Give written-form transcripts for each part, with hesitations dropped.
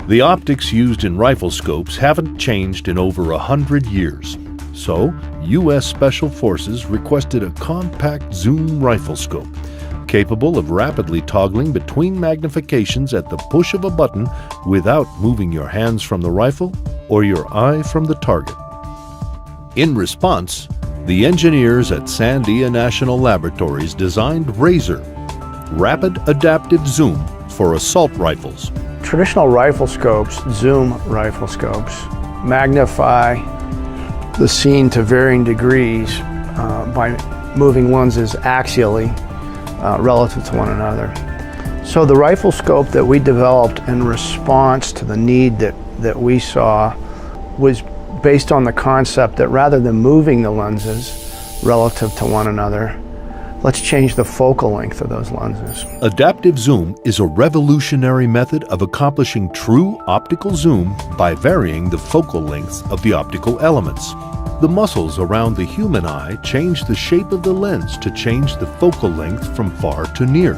The optics used in rifle scopes haven't changed in over 100 years. So, U.S. Special Forces requested a compact zoom rifle scope, capable of rapidly toggling between magnifications at the push of a button without moving your hands from the rifle or your eye from the target. In response, the engineers at Sandia National Laboratories designed RAZAR, Rapid Adaptive Zoom for assault rifles. Traditional rifle scopes, zoom rifle scopes, magnify the scene to varying degrees by moving lenses axially relative to one another. So the rifle scope that we developed in response to the need that we saw was based on the concept that rather than moving the lenses relative to one another, let's change the focal length of those lenses. Adaptive zoom is a revolutionary method of accomplishing true optical zoom by varying the focal lengths of the optical elements. The muscles around the human eye change the shape of the lens to change the focal length from far to near.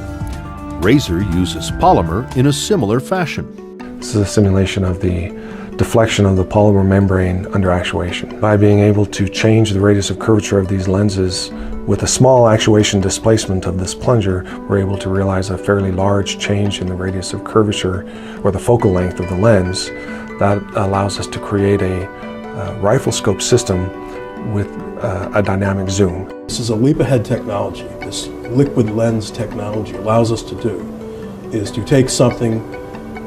RAZAR uses polymer in a similar fashion. This is a simulation of the deflection of the polymer membrane under actuation. By being able to change the radius of curvature of these lenses with a small actuation displacement of this plunger, we're able to realize a fairly large change in the radius of curvature or the focal length of the lens. That allows us to create a rifle scope system with a dynamic zoom. This is a leap ahead technology. This liquid lens technology allows us to do is to take something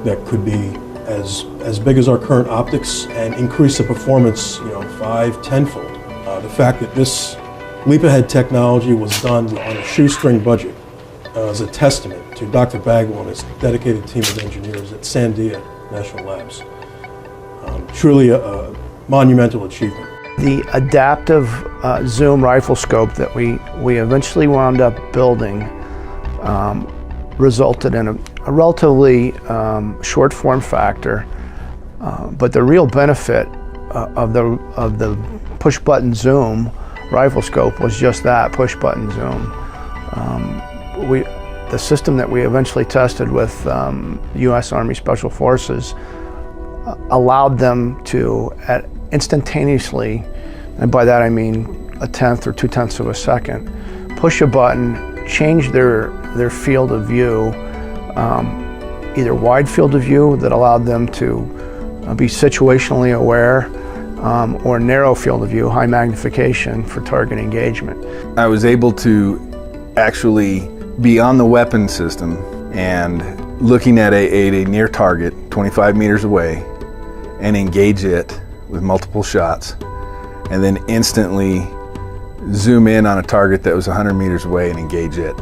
that could be as big as our current optics and increase the performance, 5-10-fold. The fact that this leap ahead technology was done on a shoestring budget is a testament to Dr. Bagwell and his dedicated team of engineers at Sandia National Labs. Truly a monumental achievement. The adaptive zoom rifle scope that we eventually wound up building resulted in a relatively short form factor, but the real benefit of the push button zoom rifle scope was just that, push button zoom. The system that we eventually tested with U.S. Army Special Forces allowed them to instantaneously, and by that I mean 1/10 or 2/10 of a second, push a button, change their field of view, either wide field of view that allowed them to be situationally aware, or narrow field of view, high magnification for target engagement. I was able to actually be on the weapon system and looking at a near target 25 meters away and engage it with multiple shots, and then instantly zoom in on a target that was 100 meters away and engage it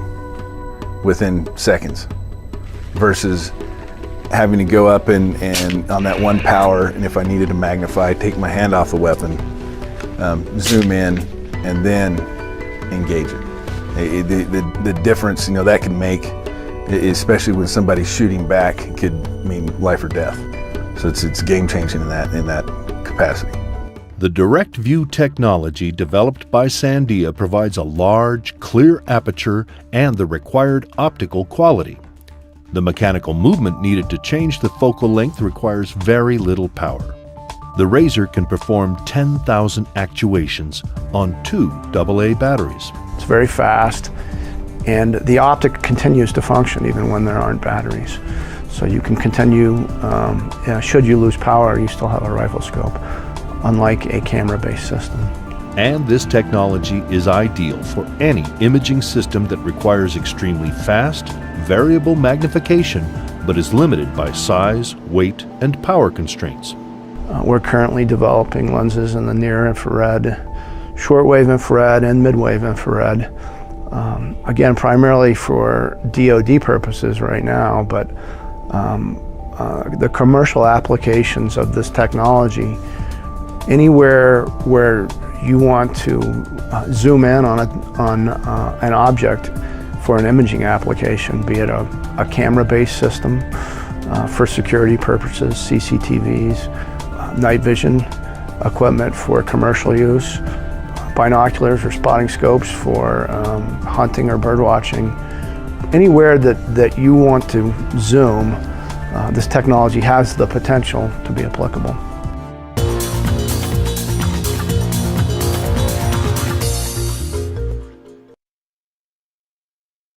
within seconds, versus having to go up and on that one power, and if I needed to magnify, take my hand off the weapon, zoom in, and then engage it. The difference, that can make, especially when somebody's shooting back, could mean life or death. So it's game changing in that capacity. The direct view technology developed by Sandia provides a large, clear aperture and the required optical quality. The mechanical movement needed to change the focal length requires very little power. The RAZAR can perform 10,000 actuations on 2 AA batteries. It's very fast, and the optic continues to function even when there aren't batteries. So you can continue, should you lose power, you still have a rifle scope, unlike a camera-based system. And this technology is ideal for any imaging system that requires extremely fast, variable magnification, but is limited by size, weight, and power constraints. We're currently developing lenses in the near infrared, shortwave infrared, and midwave infrared. Again, primarily for DoD purposes right now, but the commercial applications of this technology, anywhere where you want to zoom in on an object for an imaging application, be it a camera-based system for security purposes, CCTVs, night vision equipment for commercial use, binoculars or spotting scopes for hunting or bird watching. Anywhere that you want to zoom, this technology has the potential to be applicable.